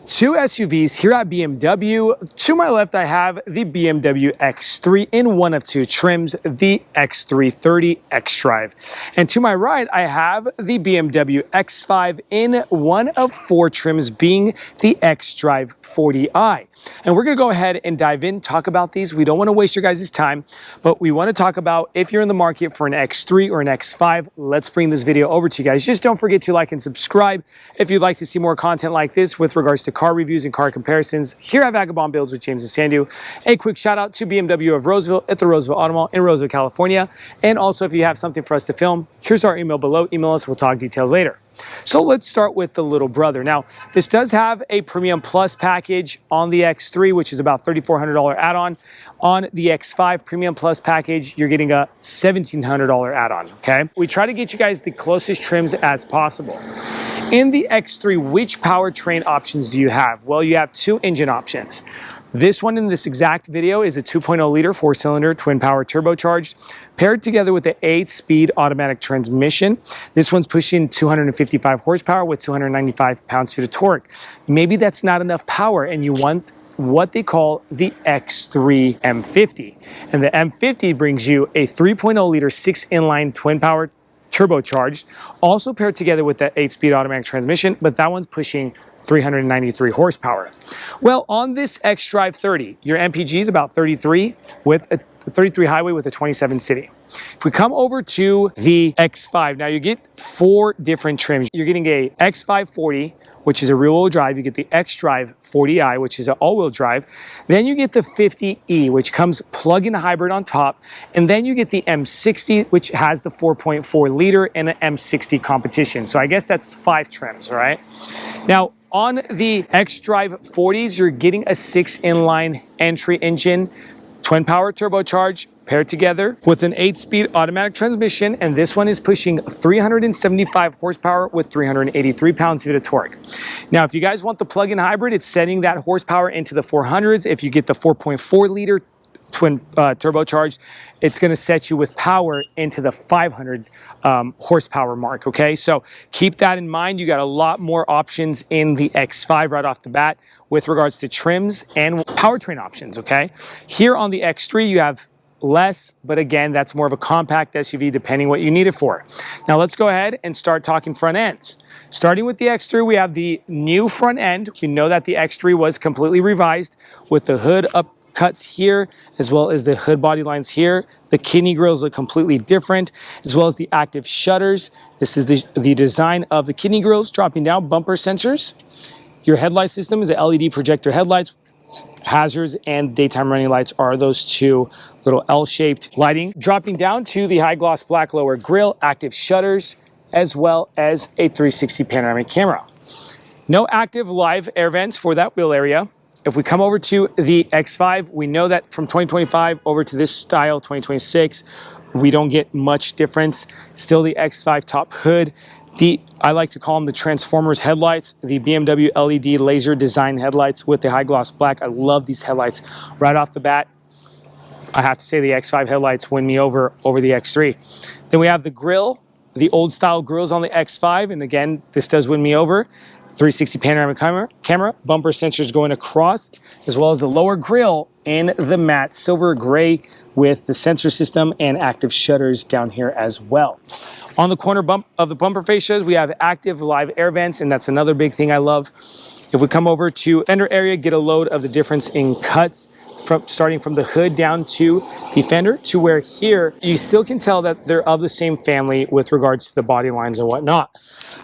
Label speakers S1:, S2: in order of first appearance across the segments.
S1: Two SUVs here at BMW. To my left, I have the BMW X3 in one of two trims, the X3 xDrive. And to my right, I have the BMW X5 in one of four trims, being the xDrive 40i. And we're gonna go ahead and dive in, talk about these. We don't wanna waste your guys' time, but we wanna talk about if you're in the market for an X3 or an X5, let's bring this video over to you guys. Just don't forget to like and subscribe if you'd like to see more content like this with regards to car reviews and car comparisons here at Vagabond Builds with James and Sandu. A quick shout out to BMW of Roseville at the Roseville Auto Mall in Roseville, California. And also, if you have something for us to film, here's our email below. Email us, we'll talk details later. So let's start with the little brother. Now, this does have a Premium Plus package on the X3, which is about $3,400 add-on. On the X5 Premium Plus package, you're getting a $1,700 add-on, okay? We try to get you guys the closest trims as possible. In the X3, which powertrain options do you have? Well, you have two engine options. This one in this exact video is a 2.0 liter four-cylinder twin power turbocharged, paired together with the 8-speed automatic transmission. This one's pushing 255 horsepower with 295 pounds-feet of torque. Maybe that's not enough power and you want what they call the X3 M50. And the M50 brings you a 3.0 liter 6-inline twin power turbocharged, also paired together with the 8-speed automatic transmission, but that one's pushing 393 horsepower. Well, on this xDrive 30, your MPG is about 33 with a 33 highway with a 27 city. If we come over to the X5, now you get four different trims. You're getting a X5 40, which is a rear-wheel drive. You get the xDrive 40i, which is an all-wheel drive. Then you get the 50e, which comes plug-in hybrid on top. And then you get the M60, which has the 4.4 liter and an M60 competition. So I guess that's 5 trims, all right? Now, on the xDrive 40s, you're getting a 6-inline entry engine, twin power turbocharged, paired together with an 8-speed automatic transmission, and this one is pushing 375 horsepower with 383 pounds-feet of torque. Now, if you guys want the plug-in hybrid, it's setting that horsepower into the 400s. If you get the 4.4 liter twin turbocharged, it's going to set you with power into the 500 horsepower mark, okay? So keep that in mind. You got a lot more options in the X5 right off the bat with regards to trims and powertrain options, okay? Here on the X3, you have less, but again, that's more of a compact SUV depending what you need it for. Now let's go ahead and start talking front ends. Starting with the X3, we have the new front end. We know that the X3 was completely revised with the hood up cuts here, as well as the hood body lines here. The kidney grills look completely different, as well as the active shutters. This is the design of the kidney grills, dropping down bumper sensors. Your headlight system is a LED projector headlights. Hazards and daytime running lights are those two little L-shaped lighting. Dropping down to the high gloss black lower grille, active shutters, as well as a 360 panoramic camera. No active live air vents for that wheel area. If we come over to the X5, we know that from 2025 over to this style, 2026, we don't get much difference. Still the X5 top hood. I like to call them the Transformers headlights, the BMW LED laser design headlights with the high gloss black. I love these headlights right off the bat. I have to say the X5 headlights win me over the X3. Then we have the grille, the old style grills on the X5. And again, this does win me over. 360 panoramic camera, bumper sensors going across, as well as the lower grille in the matte silver gray with the sensor system and active shutters down here as well. On the corner bump of the bumper fascias, we have active live air vents, and that's another big thing I love. If we come over to fender area, get a load of the difference in cuts starting from the hood down to the fender, to where here you still can tell that they're of the same family with regards to the body lines and whatnot.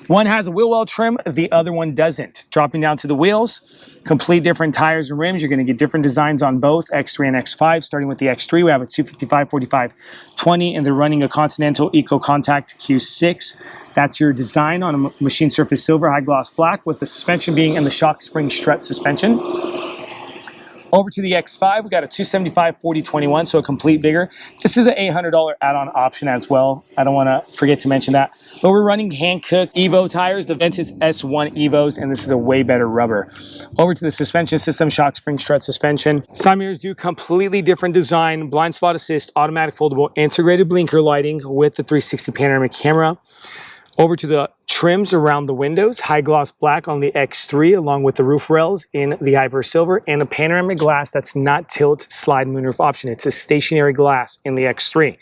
S1: One has a wheel well trim, the other one doesn't. Dropping down to the wheels, complete different tires and rims. You're going to get different designs on both X3 and X5. Starting with the X3, we have a 255 45 20, and they're running a Continental Eco Contact Q6. That's your design on a machine surface silver high gloss black, with the suspension being in the shock spring strut suspension. Over to the X5, we got a 275 40 21, so a complete bigger. This is an $800 add-on option as well. I don't want to forget to mention that. But we're running Hankook Evo tires, the Ventus S1 Evos, and this is a way better rubber. Over to the suspension system, shock spring strut suspension. Side mirrors do completely different design, blind spot assist, automatic foldable integrated blinker lighting with the 360 panoramic camera. Over to the trims around the windows, high gloss black on the X3 along with the roof rails in the Hyper Silver and a panoramic glass that's not tilt slide moonroof option. It's a stationary glass in the X3.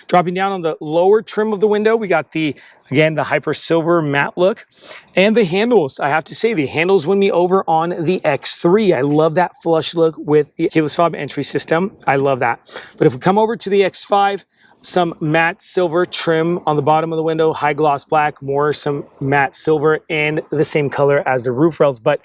S1: Dropping down on the lower trim of the window, we got again, the Hyper Silver matte look. And the handles, I have to say, the handles win me over on the X3. I love that flush look with the keyless fob entry system. I love that. But if we come over to the X5, some matte silver trim on the bottom of the window, high gloss black, some matte silver, and the same color as the roof rails. But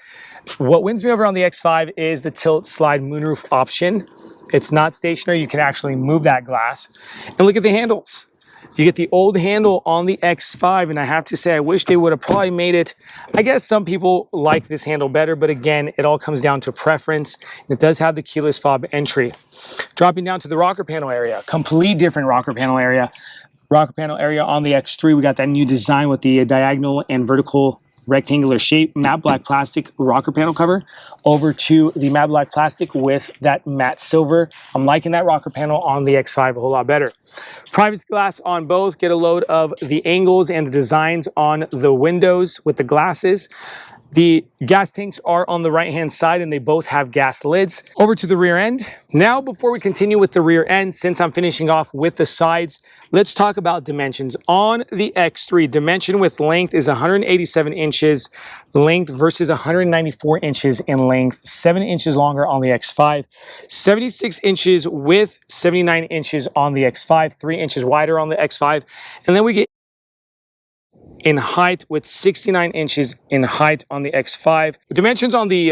S1: what wins me over on the X5 is the tilt slide moonroof option. It's not stationary. You can actually move that glass. And look at the handles. You get the old handle on the X5, and I have to say, I wish they would have probably made it. I guess some people like this handle better, but again, it all comes down to preference. It does have the keyless fob entry. Dropping down to the rocker panel area, complete different rocker panel area. Rocker panel area on the X3, we got that new design with the diagonal and vertical rectangular shape, matte black plastic rocker panel cover over to the matte black plastic with that matte silver. I'm liking that rocker panel on the X5 a whole lot better. Privacy glass on both. Get a load of the angles and the designs on the windows with the glasses. The gas tanks are on the right-hand side and they both have gas lids. Over to the rear end. Now, before we continue with the rear end, since I'm finishing off with the sides, let's talk about dimensions. On the X3, dimension with length is 187 inches length versus 194 inches in length, 7 inches longer on the X5, 76 inches with 79 inches on the X5, 3 inches wider on the X5, and then we get in height with 69 inches in height on the X5. The dimensions on the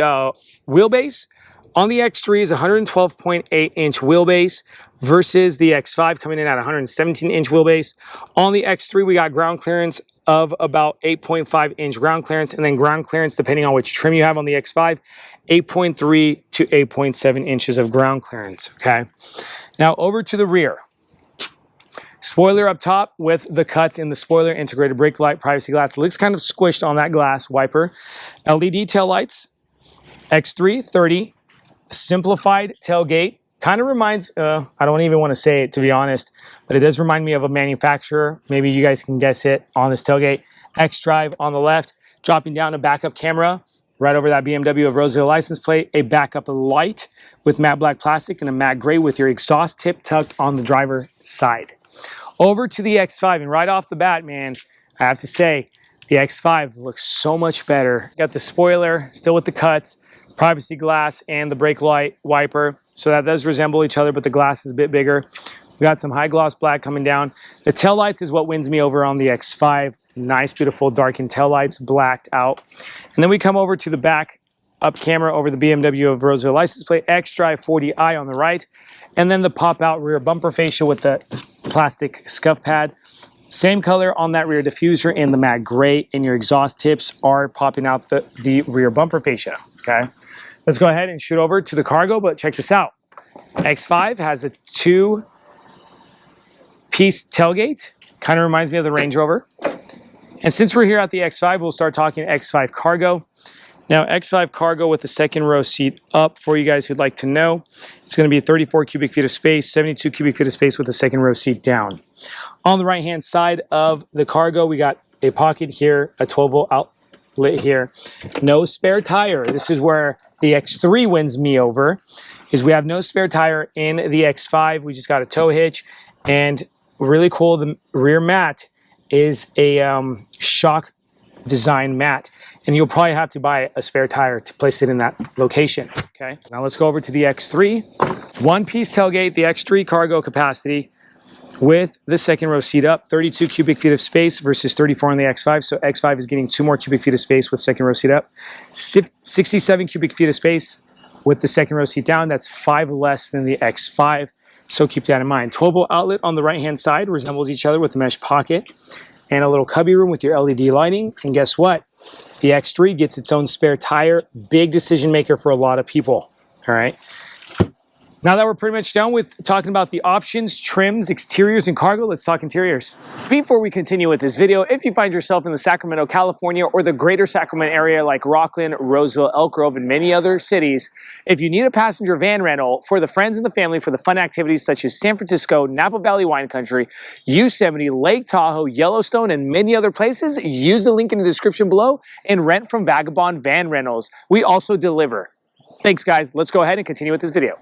S1: wheelbase on the X3 is 112.8 inch wheelbase versus the X5 coming in at 117 inch wheelbase. On the X3, we got ground clearance of about 8.5 inch ground clearance, and then ground clearance, depending on which trim you have on the X5, 8.3 to 8.7 inches of ground clearance, okay? Now over to the rear. Spoiler up top with the cuts in the spoiler, integrated brake light, privacy glass. It looks kind of squished on that glass wiper. LED tail lights, X3 30, simplified tailgate. Kind of reminds, I don't even want to say it to be honest, but it does remind me of a manufacturer. Maybe you guys can guess it on this tailgate. X-Drive on the left, dropping down a backup camera right over that BMW of Roseville license plate, a backup light with matte black plastic and a matte gray with your exhaust tip tucked on the driver's side. Over to the X5, and right off the bat, man, I have to say, the X5 looks so much better. Got the spoiler, still with the cuts, privacy glass, and the brake light wiper. So that does resemble each other, but the glass is a bit bigger. We got some high gloss black coming down. The tail lights is what wins me over on the X5. Nice, beautiful darkened tail lights, blacked out. And then we come over to the back up camera over the BMW of Roseville license plate, X-Drive 40i on the right, and then the pop-out rear bumper fascia with the plastic scuff pad. Same color on that rear diffuser in the matte gray, and your exhaust tips are popping out the rear bumper fascia, okay? Let's go ahead and shoot over to the cargo, but check this out. X5 has a 2-piece tailgate, kind of reminds me of the Range Rover. And since we're here at the X5, we'll start talking X5 cargo. Now, X5 cargo with the second row seat up for you guys who'd like to know. It's going to be 34 cubic feet of space, 72 cubic feet of space with the second row seat down. On the right-hand side of the cargo, we got a pocket here, a 12-volt outlet here. No spare tire. This is where the X3 wins me over, is we have no spare tire in the X5. We just got a tow hitch. And really cool, the rear mat is a shock design mat. And you'll probably have to buy a spare tire to place it in that location, okay? Now let's go over to the X3. 1-piece tailgate, the X3 cargo capacity with the second row seat up, 32 cubic feet of space versus 34 on the X5. So X5 is getting 2 more cubic feet of space with second row seat up. 67 cubic feet of space with the second row seat down. That's 5 less than the X5. So keep that in mind. 12-volt outlet on the right-hand side resembles each other with the mesh pocket and a little cubby room with your LED lighting. And guess what? The X3 gets its own spare tire. Big decision maker for a lot of people, all right? Now that we're pretty much done with talking about the options, trims, exteriors, and cargo, let's talk interiors. Before we continue with this video, if you find yourself in the Sacramento, California, or the greater Sacramento area like Rockland, Roseville, Elk Grove, and many other cities, if you need a passenger van rental for the friends and the family for the fun activities such as San Francisco, Napa Valley Wine Country, Yosemite, Lake Tahoe, Yellowstone, and many other places, use the link in the description below and rent from Vagabond Van Rentals. We also deliver. Thanks, guys. Let's go ahead and continue with this video.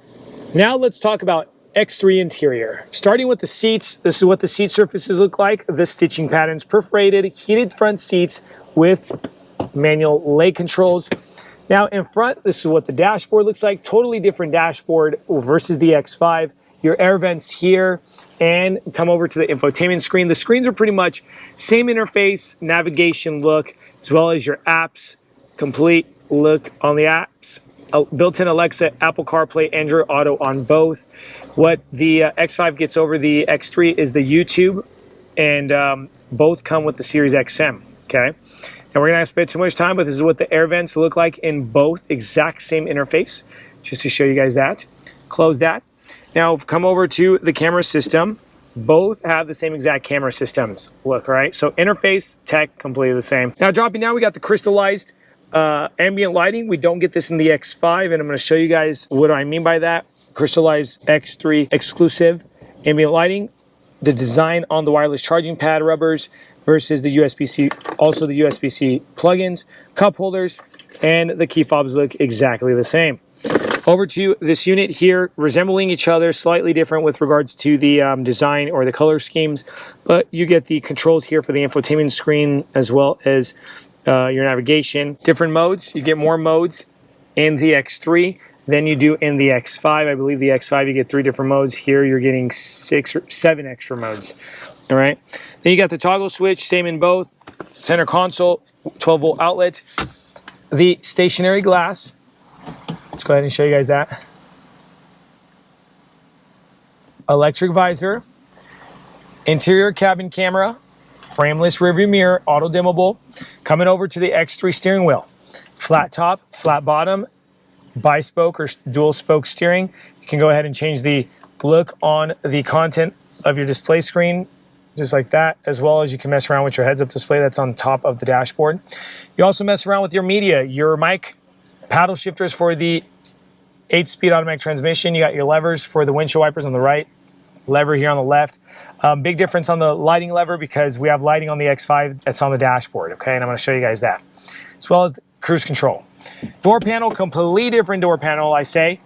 S1: Now let's talk about X3 interior. Starting with the seats, this is what the seat surfaces look like. The stitching patterns, perforated, heated front seats with manual leg controls. Now in front, this is what the dashboard looks like. Totally different dashboard versus the X5. Your air vents here, and come over to the infotainment screen. The screens are pretty much same interface, navigation look, as well as your apps, complete look on the apps. Built-in Alexa, Apple CarPlay, Android Auto on both. What the X5 gets over the X3 is the YouTube, and both come with the Series XM, okay? And we're gonna spend too much time, but this is what the air vents look like in both exact same interface, just to show you guys that. Close that. Now come over to the camera system. Both have the same exact camera systems. Look, right? So interface, tech, completely the same. Now dropping down, we got the crystallized ambient lighting. We don't get this in the X5, and I'm going to show you guys what I mean by that. Crystallized X3 exclusive ambient lighting. The design on the wireless charging pad rubbers versus the USB-C, also the USB-C plugins, cup holders, and the key fobs look exactly the same. Over to this unit here, resembling each other, slightly different with regards to the design or the color schemes, but you get the controls here for the infotainment screen as well as your navigation. Different modes, you get more modes in the X3 than you do in the X5. I believe the X5 you get 3 different modes. Here you're getting 6 or 7 extra modes. All right. Then you got the toggle switch, same in both. Center console, 12-volt outlet. The stationary glass. Let's go ahead and show you guys that. Electric visor. Interior cabin camera. Frameless rearview mirror, auto dimmable. Coming over to the X3 steering wheel. Flat top, flat bottom, bi-spoke or dual spoke steering. You can go ahead and change the look on the content of your display screen, just like that, as well as you can mess around with your heads-up display that's on top of the dashboard. You also mess around with your media, your mic, paddle shifters for the 8-speed automatic transmission. You got your levers for the windshield wipers on the right, lever here on the left. Big difference on the lighting lever because we have lighting on the X5 that's on the dashboard, okay? And I'm gonna show you guys that. As well as cruise control. Door panel, completely different door panel, I say.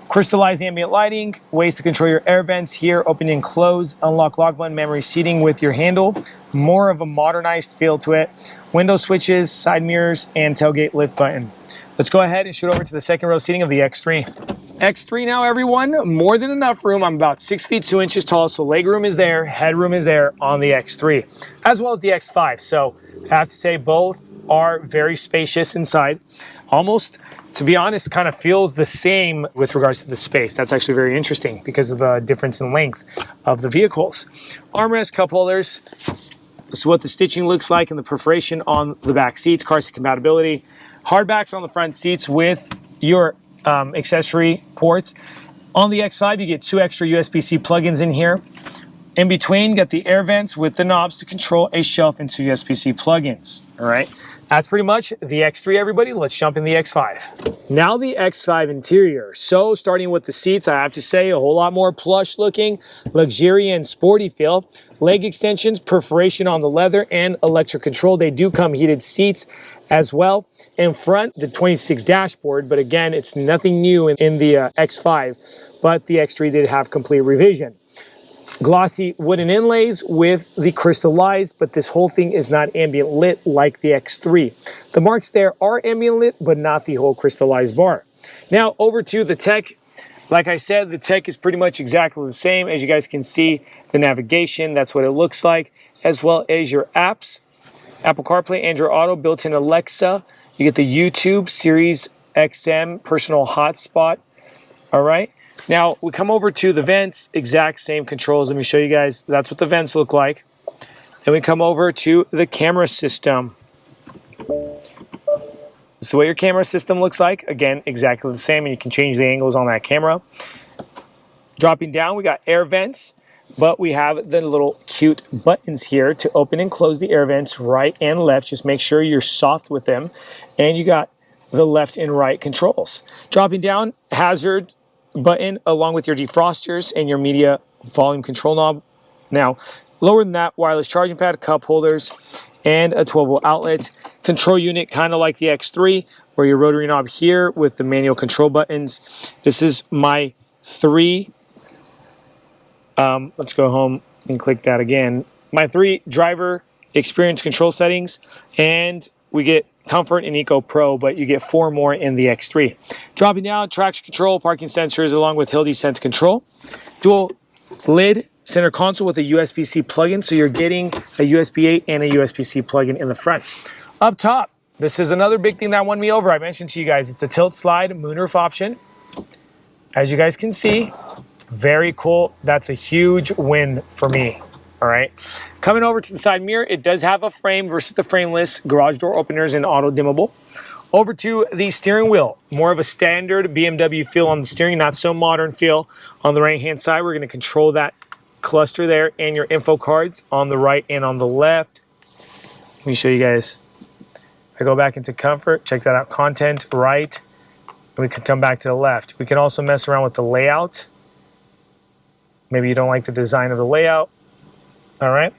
S1: Crystallized ambient lighting, ways to control your air vents here, open and close, unlock lock button, memory seating with your handle. More of a modernized feel to it. Window switches, side mirrors, and tailgate lift button. Let's go ahead and shoot over to the second row seating of the X3. X3 now, everyone, more than enough room. I'm about 6 feet 2 inches tall, so leg room is there, headroom is there on the X3, as well as the X5. So I have to say both are very spacious inside. Almost, to be honest, kind of feels the same with regards to the space. That's actually very interesting because of the difference in length of the vehicles. Armrest, cup holders. This is what the stitching looks like and the perforation on the back seats, car seat compatibility. Hardbacks on the front seats with your accessory ports. On the X5, you get 2 extra USB-C plugins in here. In between, you got the air vents with the knobs to control a shelf and 2 USB-C plugins. All right, that's pretty much the X3, everybody. Let's jump in the X5. Now the X5 interior. So starting with the seats, I have to say a whole lot more plush looking, luxurious and sporty feel. Leg extensions, perforation on the leather, and electric control. They do come heated seats as well. In front, the 26 dashboard, but again, it's nothing new in the X5, but the X3 did have complete revision. Glossy wooden inlays with the crystallized, but this whole thing is not ambient lit like the X3. The marks there are ambient lit, but not the whole crystallized bar. Now over to the tech. Like I said, the tech is pretty much exactly the same. As you guys can see, the navigation, that's what it looks like, as well as your apps. Apple CarPlay, Android Auto, built-in Alexa. You get the YouTube Series XM personal hotspot. All right. Now we come over to the vents, exact same controls. Let me show you guys. That's what the vents look like. Then we come over to the camera system. This is what your camera system looks like. Again, exactly the same, and you can change the angles on that camera. Dropping down, we got air vents, but we have the little cute buttons here to open and close the air vents right and left. Just make sure you're soft with them. And you got the left and right controls. Dropping down, hazard button along with your defrosters and your media volume control knob. Now, lower than that, wireless charging pad, cup holders, and a 12-volt outlet. Control unit, kind of like the X3, where your rotary knob here with the manual control buttons. This is my 3. Let's go home and click that again. My 3 driver experience control settings, and we get Comfort and Eco Pro, but you get 4 more in the X3. Dropping down, traction control, parking sensors, along with hill descent control. Dual lid center console with a USB-C plug-in, so you're getting a USB-A and a USB-C plug-in in the front. Up top, this is another big thing that won me over. I mentioned to you guys, it's a tilt slide moonroof option. As you guys can see, very cool. That's a huge win for me. All right. Coming over to the side mirror, it does have a frame versus the frameless, garage door openers and auto dimmable. Over to the steering wheel, more of a standard BMW feel on the steering, not so modern feel. On the right hand side, we're going to control that cluster there and your info cards on the right and on the left. Let me show you guys. I go back into comfort, check that out, content, right, and we can come back to the left. We can also mess around with the layout. Maybe you don't like the design of the layout. All right.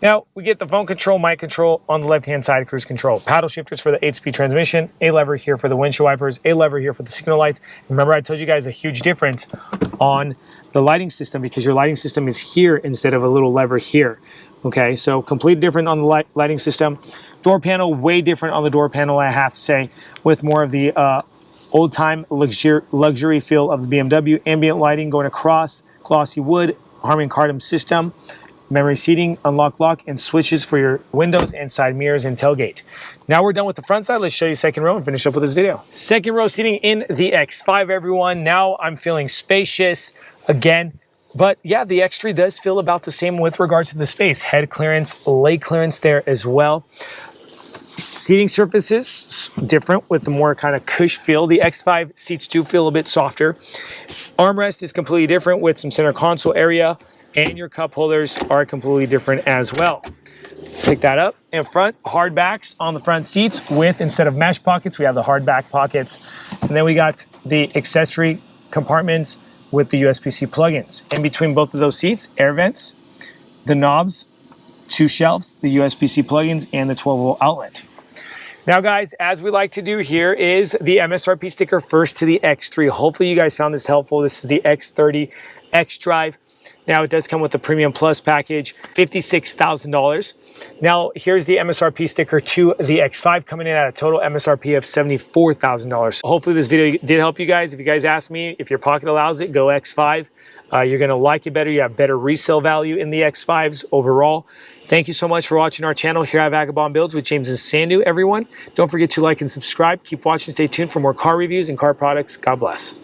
S1: Now we get the phone control, mic control on the left-hand side, cruise control. Paddle shifters for the 8-speed transmission, a lever here for the windshield wipers, a lever here for the signal lights. Remember, I told you guys a huge difference on the lighting system because your lighting system is here instead of a little lever here. Okay, so completely different on the lighting system. Door panel, way different on the door panel, I have to say, with more of the old-time luxury feel of the BMW. Ambient lighting going across, glossy wood, Harman Kardon system. Memory seating, unlock lock, and switches for your windows and side mirrors and tailgate. Now we're done with the front side. Let's show you second row and finish up with this video. Second row seating in the X5, everyone. Now I'm feeling spacious again. But yeah, the X3 does feel about the same with regards to the space. Head clearance, leg clearance there as well. Seating surfaces, different with the more kind of cush feel. The X5 seats do feel a bit softer. Armrest is completely different with some center console area. And your cup holders are completely different as well. Pick that up. In front, hard backs on the front seats with, instead of mesh pockets, we have the hard back pockets. And then we got the accessory compartments with the USB-C plugins. In between both of those seats, air vents, the knobs, 2 shelves, the USB-C plugins, and the 12-volt outlet. Now, guys, as we like to do here is the MSRP sticker first to the X3. Hopefully you guys found this helpful. This is the X30 xDrive. Now, it does come with the Premium Plus package, $56,000. Now, here's the MSRP sticker to the X5, coming in at a total MSRP of $74,000. Hopefully, this video did help you guys. If you guys ask me, if your pocket allows it, go X5. You're going to like it better. You have better resale value in the X5s overall. Thank you so much for watching our channel here at Vagabond Builds with James and Sandu, everyone. Don't forget to like and subscribe. Keep watching. Stay tuned for more car reviews and car products. God bless.